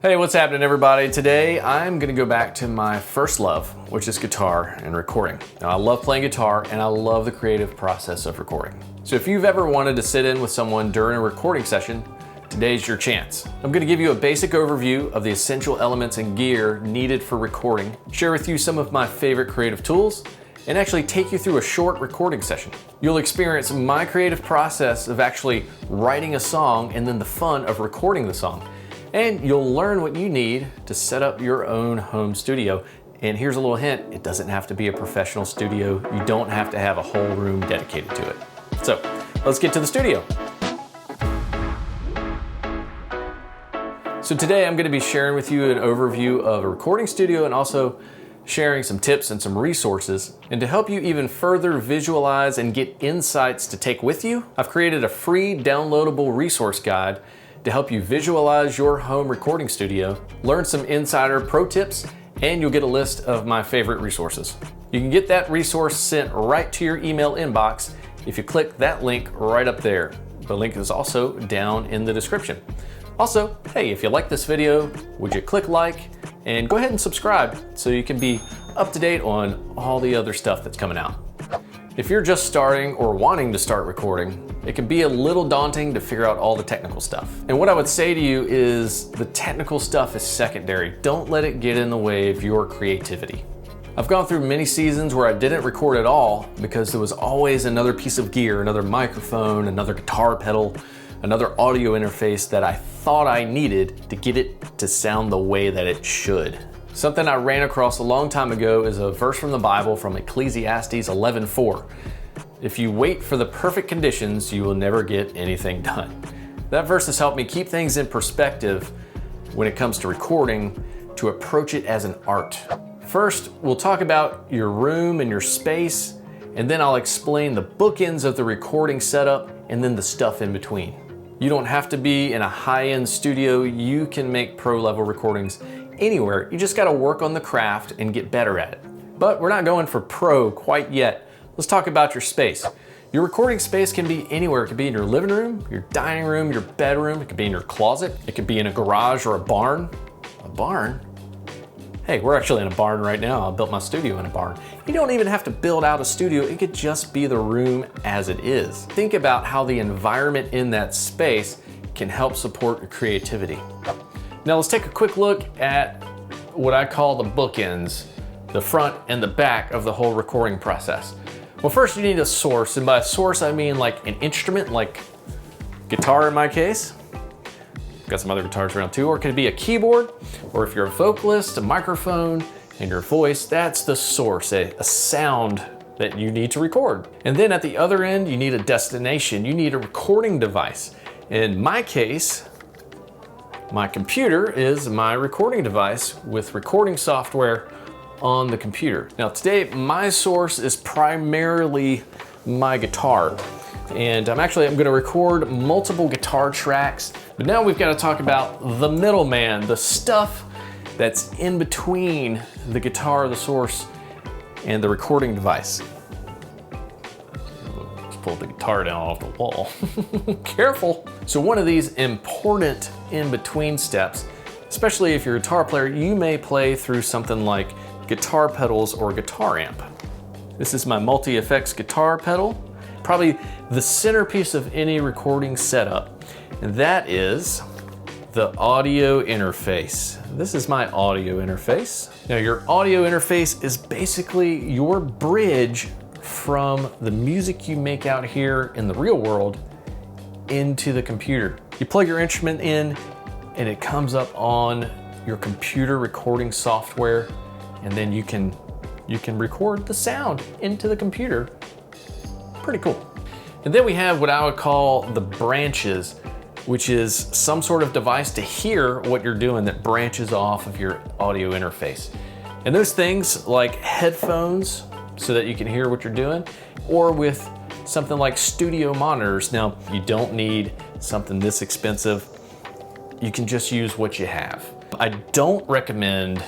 Hey, what's happening everybody? Today I'm gonna go back to my first love, which is guitar and recording. Now I love playing guitar and I love the creative process of recording. So if you've ever wanted to sit in with someone during a recording session, today's your chance. I'm gonna give you a basic overview of the essential elements and gear needed for recording, share with you some of my favorite creative tools, and actually take you through a short recording session. You'll experience my creative process of actually writing a song and then the fun of recording the song. And you'll learn what you need to set up your own home studio. And here's a little hint, it doesn't have to be a professional studio. You don't have to have a whole room dedicated to it. So let's get to the studio. So today I'm gonna be sharing with you an overview of a recording studio and also sharing some tips and some resources. And to help you even further visualize and get insights to take with you, I've created a free downloadable resource guide to help you visualize your home recording studio, learn some insider pro tips, and you'll get a list of my favorite resources. You can get that resource sent right to your email inbox if you click that link right up there. The link is also down in the description. Also, hey, if you like this video, would you click like and go ahead and subscribe so you can be up to date on all the other stuff that's coming out. If you're just starting or wanting to start recording, it can be a little daunting to figure out all the technical stuff. And what I would say to you is the technical stuff is secondary. Don't let it get in the way of your creativity. I've gone through many seasons where I didn't record at all because there was always another piece of gear, another microphone, another guitar pedal, another audio interface that I thought I needed to get it to sound the way that it should. Something I ran across a long time ago is a verse from the Bible from Ecclesiastes 11:4. If you wait for the perfect conditions, you will never get anything done. That verse has helped me keep things in perspective when it comes to recording, to approach it as an art. First, we'll talk about your room and your space, and then I'll explain the bookends of the recording setup and then the stuff in between. You don't have to be in a high-end studio. You can make pro-level recordings anywhere. You just gotta work on the craft and get better at it. But we're not going for pro quite yet. Let's talk about your space. Your recording space can be anywhere. It could be in your living room, your dining room, your bedroom. It could be in your closet. It could be in a garage or a barn. A barn? Hey, we're actually in a barn right now. I built my studio in a barn. You don't even have to build out a studio. It could just be the room as it is. Think about how the environment in that space can help support your creativity. Now let's take a quick look at what I call the bookends, the front and the back of the whole recording process. Well, first you need a source, and by a source I mean like an instrument, like guitar in my case. Got some other guitars around too, or it could be a keyboard, or if you're a vocalist, a microphone, and your voice, that's the source, a sound that you need to record. And then at the other end, you need a destination. You need a recording device. In my case, my computer is my recording device with recording software on the computer. Now today, my source is primarily my guitar. And I'm gonna record multiple guitar tracks, but now we've gotta talk about the middleman, the stuff that's in between the guitar, the source, and the recording device. Let's pull the guitar down off the wall. Careful. So one of these important in-between steps, especially if you're a guitar player, you may play through something like guitar pedals or guitar amp. This is my MultiFX guitar pedal, probably the centerpiece of any recording setup, and that is the audio interface. This is my audio interface. Now your audio interface is basically your bridge from the music you make out here in the real world into the computer. You plug your instrument in and it comes up on your computer recording software, and then you can record the sound into the computer. Pretty cool. And then we have what I would call the branches, which is some sort of device to hear what you're doing that branches off of your audio interface. And those things like headphones so that you can hear what you're doing, or with something like studio monitors. Now, you don't need something this expensive. You can just use what you have. I don't recommend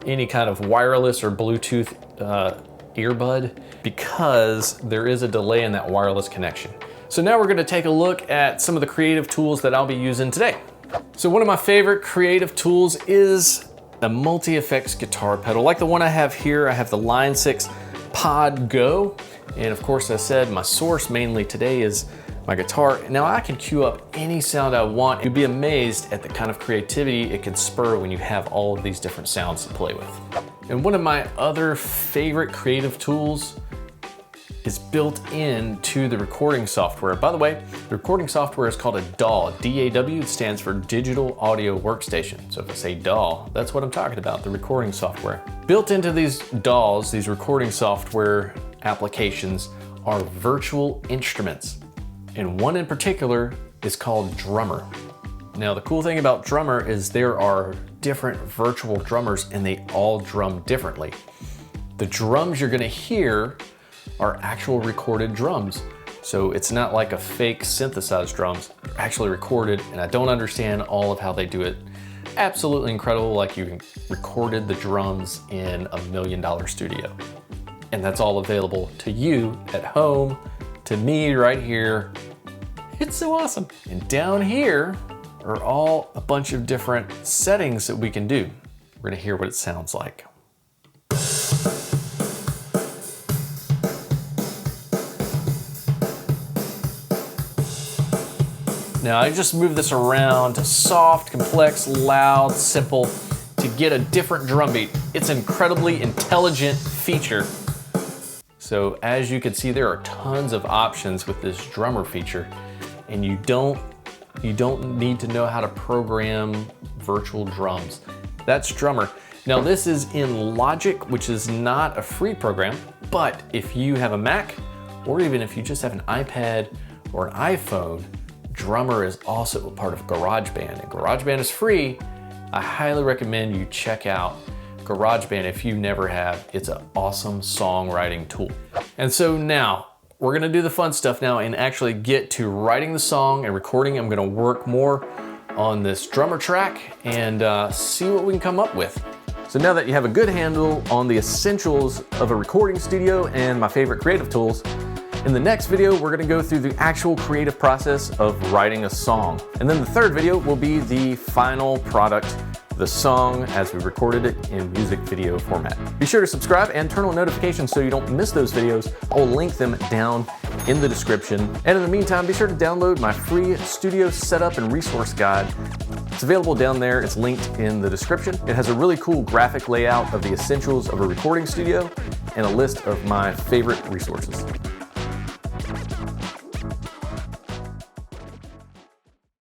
any kind of wireless or Bluetooth earbud because there is a delay in that wireless connection. So now we're gonna take a look at some of the creative tools that I'll be using today. So one of my favorite creative tools is a MultiFX guitar pedal. Like the one I have here, I have the Line 6 Pod Go. And of course, as I said, my source mainly today is my guitar. Now I can cue up any sound I want. You'd be amazed at the kind of creativity it can spur when you have all of these different sounds to play with. And one of my other favorite creative tools is built into the recording software. By the way, the recording software is called a DAW. D-A-W, it stands for Digital Audio Workstation. So if I say DAW, that's what I'm talking about, the recording software. Built into these DAWs, these recording software applications, are virtual instruments. And one in particular is called Drummer. Now the cool thing about Drummer is there are different virtual drummers and they all drum differently. The drums you're gonna hear are actual recorded drums. So it's not like a fake synthesized drums, they're actually recorded, and I don't understand all of how they do it. Absolutely incredible, like you recorded the drums in $1 million studio. And that's all available to you at home, to me right here. It's so awesome. And down here are all a bunch of different settings that we can do. We're gonna hear what it sounds like. Now I just moved this around to soft, complex, loud, simple to get a different drum beat. It's an incredibly intelligent feature. So as you can see, there are tons of options with this Drummer feature, and you don't need to know how to program virtual drums. That's Drummer. Now this is in Logic, which is not a free program, but if you have a Mac, or even if you just have an iPad or an iPhone, Drummer is also a part of GarageBand, and GarageBand is free. I highly recommend you check out GarageBand if you never have. It's an awesome songwriting tool. And so now, we're gonna do the fun stuff now and actually get to writing the song and recording. I'm gonna work more on this Drummer track and see what we can come up with. So now that you have a good handle on the essentials of a recording studio and my favorite creative tools, in the next video, we're gonna go through the actual creative process of writing a song. And then the third video will be the final product, the song as we recorded it in music video format. Be sure to subscribe and turn on notifications so you don't miss those videos. I'll link them down in the description. And in the meantime, be sure to download my free studio setup and resource guide. It's available down there. It's linked in the description. It has a really cool graphic layout of the essentials of a recording studio and a list of my favorite resources.